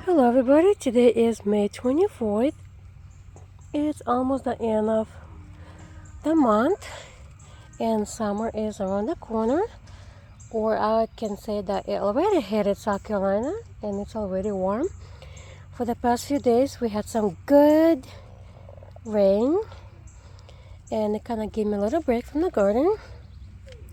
Hello everybody, today is May 24th. It's almost the end of the month and summer is around the corner, or I can say that it already hit South Carolina and it's already warm. For the past few days we had some good rain and it kind of gave me a little break from the garden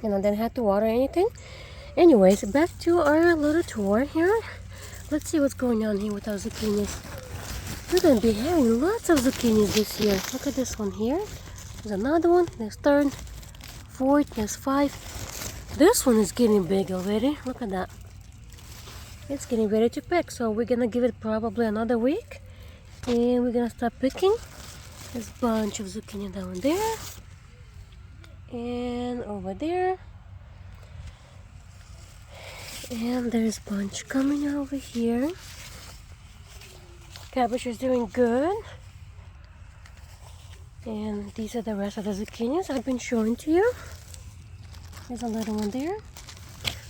and I didn't have to water anything. Anyways, back to our little tour here. Let's see what's going on here with our zucchinis. We're going to be having lots of zucchinis this year. Look at this one here. There's another one. There's third, fourth, there's five. This one is getting big already. Look at that. It's getting ready to pick. So we're going to give it probably another week. And we're going to start picking. There's a bunch of zucchini down there. And over there. And there's a bunch coming over here. Cabbage is doing good. And these are the rest of the zucchinis I've been showing to you. There's a little one there.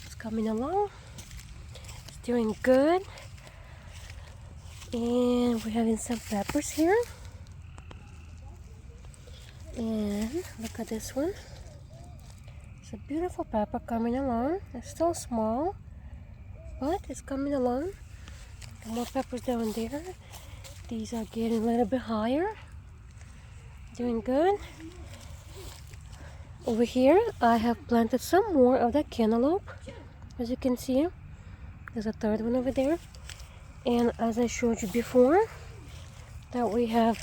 It's coming along. It's doing good. And we're having some peppers here. And look at this one. It's a beautiful pepper coming along. It's still small, but it's coming along. More peppers down there. These are getting a little bit higher. Doing good. Over here, I have planted some more of that cantaloupe. As you can see, there's a third one over there. And as I showed you before, that we have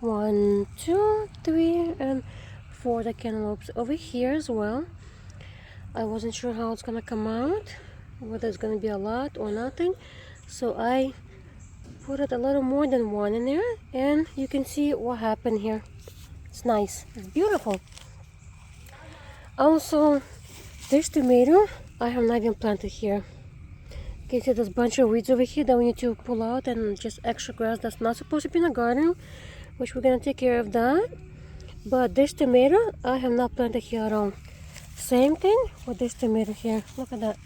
1, 2, 3, and 4 the cantaloupes over here as well. I wasn't sure how it's gonna come out, whether it's gonna be a lot or nothing, so I put it a little more than one in there, and you can see what happened here. It's nice, it's beautiful. Also, this tomato I have not even planted here. You can see there's a bunch of weeds over here that we need to pull out, and just extra grass that's not supposed to be in the garden, which we're gonna take care of that. But this tomato I have not planted here at all. Same thing with this tomato here. Look at that.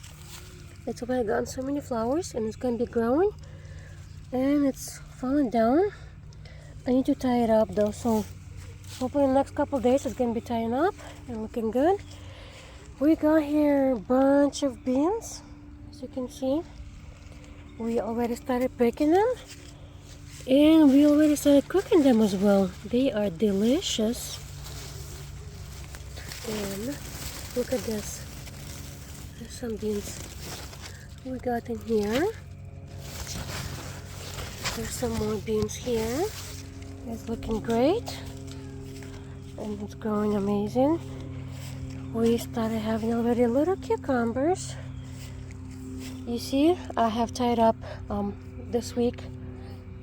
It's already gotten so many flowers and it's going to be growing. And it's falling down. I need to tie it up though. So hopefully in the next couple of days it's going to be tying up and looking good. We got here a bunch of beans. As you can see. We already started picking them. And we already started cooking them as well. They are delicious. And look at this. There's some beans we got in here. There's some more beans here. It's looking great. And it's growing amazing. We started having already little cucumbers. You see, I have tied up this week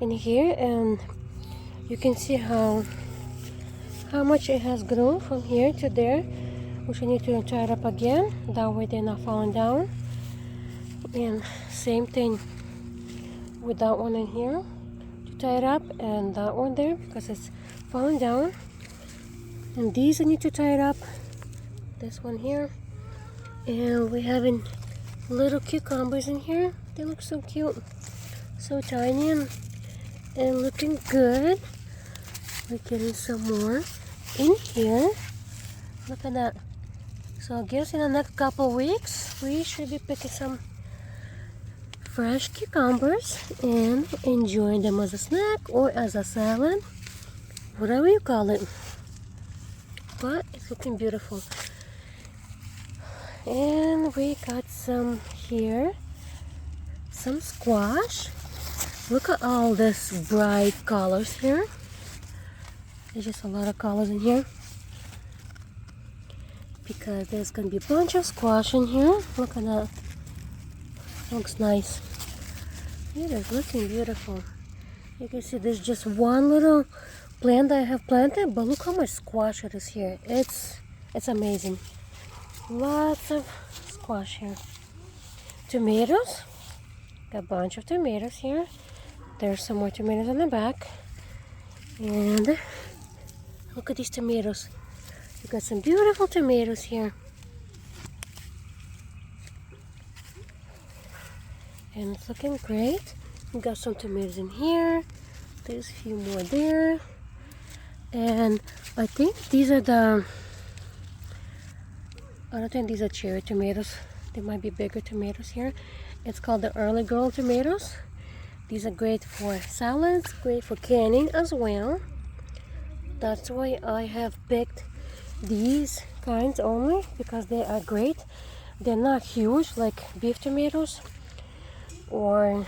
in here, and you can see how much it has grown from here to there, which I need to tie it up again, that way they're not falling down. And same thing with that one in here, to tie it up, and that one there because it's falling down. And these I need to tie it up, this one here. And we're having little cucumbers in here. They look so cute, so tiny and looking good. We're getting some more in here. Look at that. So I guess in the next couple weeks we should be picking some fresh cucumbers and enjoying them as a snack or as a salad, whatever you call it. But it's looking beautiful. And we got some here, some squash. Look at all this bright colors here. There's just a lot of colors in here. Because there's going to be a bunch of squash in here. Look at that. Looks nice. It is looking beautiful. You can see there's just one little plant that I have planted, but look how much squash it is here. It's amazing. Lots of squash here. Tomatoes. Got a bunch of tomatoes here. There's some more tomatoes on the back. And look at these tomatoes. We've got some beautiful tomatoes here. and it's looking great. We got some tomatoes in here. There's a few more there. And I think these are I don't think these are cherry tomatoes. They might be bigger tomatoes here. It's called the early girl tomatoes. These are great for salads, great for canning as well. That's why I have picked these kinds only, because they are great. They're not huge like beef tomatoes or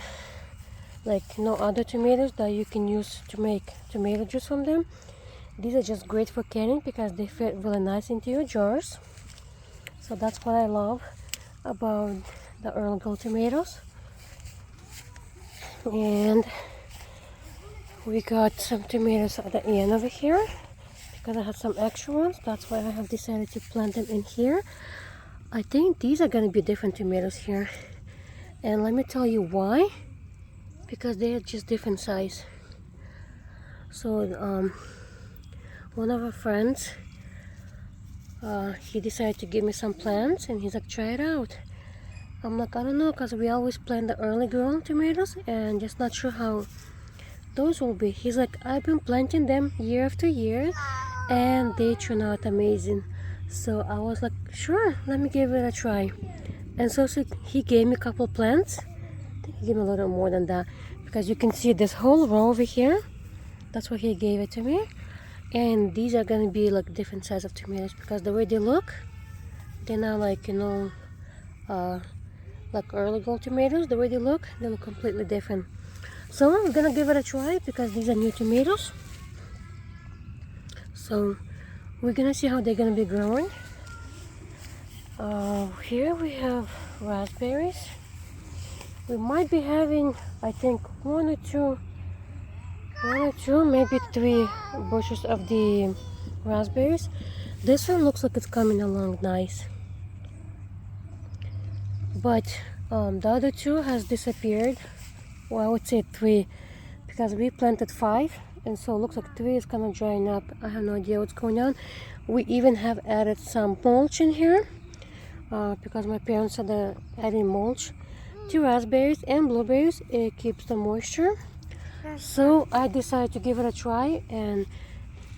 like no other tomatoes that you can use to make tomato juice from them. These are just great for canning because they fit really nice into your jars. So that's what I love about the early girl tomatoes. And we got some tomatoes at the end over here because I had some extra ones. That's why I have decided to plant them in here. I think these are going to be different tomatoes here. And let me tell you why. Because they are just different size. So one of our friends, he decided to give me some plants and he's like, try it out. I'm like, I don't know, because we always plant the early girl tomatoes and just not sure how those will be. He's like, I've been planting them year after year and they turn out amazing. So I was like, sure, let me give it a try. And so he gave me a couple plants. I think he gave me a little more than that, because you can see this whole row over here. That's why he gave it to me. And these are gonna be like different size of tomatoes, because the way they look, they're not like, you know, like early gold tomatoes. The way they look completely different. So I'm gonna give it a try because these are new tomatoes. So we're gonna see how they're gonna be growing. Here we have raspberries. We might be having, I think, one or two, maybe 3 bushes of the raspberries. This one looks like it's coming along nice. But the other 2 has disappeared. Well, I would say 3, because we planted 5, and so it looks like 3 is kind of drying up. I have no idea what's going on. We even have added some mulch in here, because my parents said adding mulch to raspberries and blueberries, it keeps the moisture. So I decided to give it a try and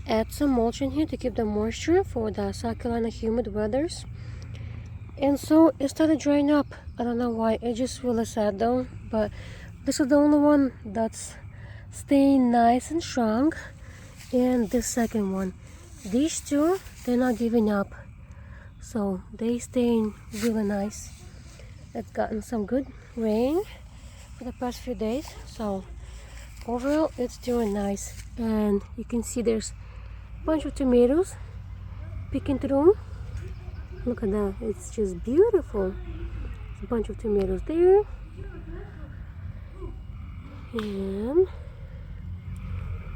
add some mulch in here to keep the moisture for the South Carolina humid weathers. And so it started drying up. I don't know why. It's just really sad though, but this is the only one that's staying nice and strong. And the second one, these 2, they're not giving up, so they staying really nice. It's gotten some good rain for the past few days, so overall it's doing nice. And you can see there's a bunch of tomatoes peeking through. Look at that, it's just beautiful. There's a bunch of tomatoes there, and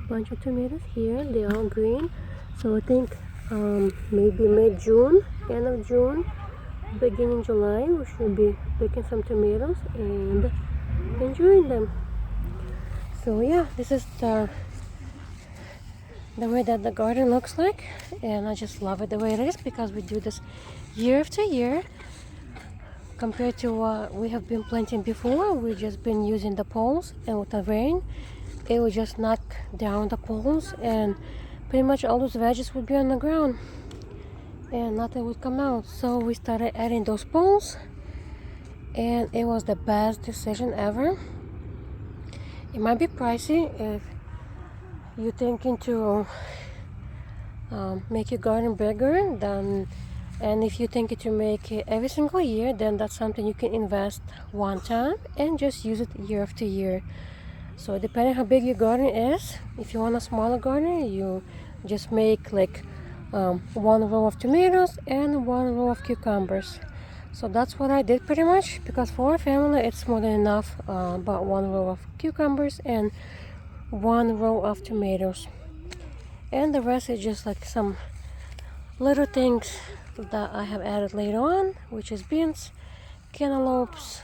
a bunch of tomatoes here. They're all green. So I think maybe mid-June, end of June, beginning July, we should be picking some tomatoes and enjoying them. So yeah, this is the way that the garden looks like, and I just love it the way it is, because we do this year after year. Compared to what we have been planting before, we've just been using the poles, and with the rain, it would just knock down the poles, and pretty much all those veggies would be on the ground, and nothing would come out. So we started adding those poles, and it was the best decision ever. It might be pricey if you're thinking to make your garden bigger, then, and if you're thinking to make it every single year, then that's something you can invest one time and just use it year after year. So depending how big your garden is, if you want a smaller garden, you just make like 1 row of tomatoes and 1 row of cucumbers. So that's what I did pretty much, because for our family it's more than enough. About 1 row of cucumbers and 1 row of tomatoes, and the rest is just like some little things that I have added later on, which is beans, cantaloupes,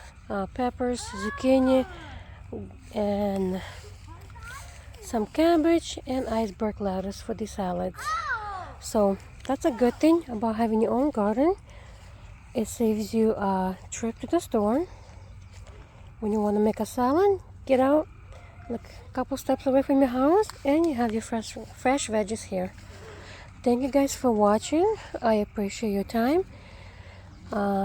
peppers, zucchini, and some cabbage and iceberg lettuce for the salads. So that's a good thing about having your own garden. It saves you a trip to the store, When you want to make a salad, get out like a couple steps away from your house and you have your fresh veggies here. Thank you guys for watching. I appreciate your time.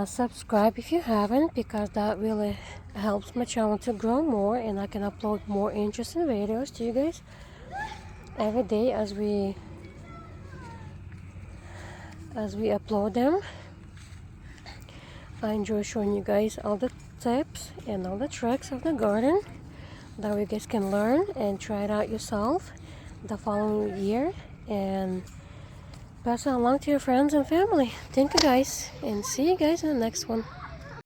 Subscribe if you haven't, because that really helps my channel to grow more and I can upload more interesting videos to you guys every day as we upload them. I enjoy showing you guys all the tips and all the tricks of the garden that you guys can learn and try it out yourself the following year and pass it along to your friends and family. Thank you guys, and see you guys in the next one.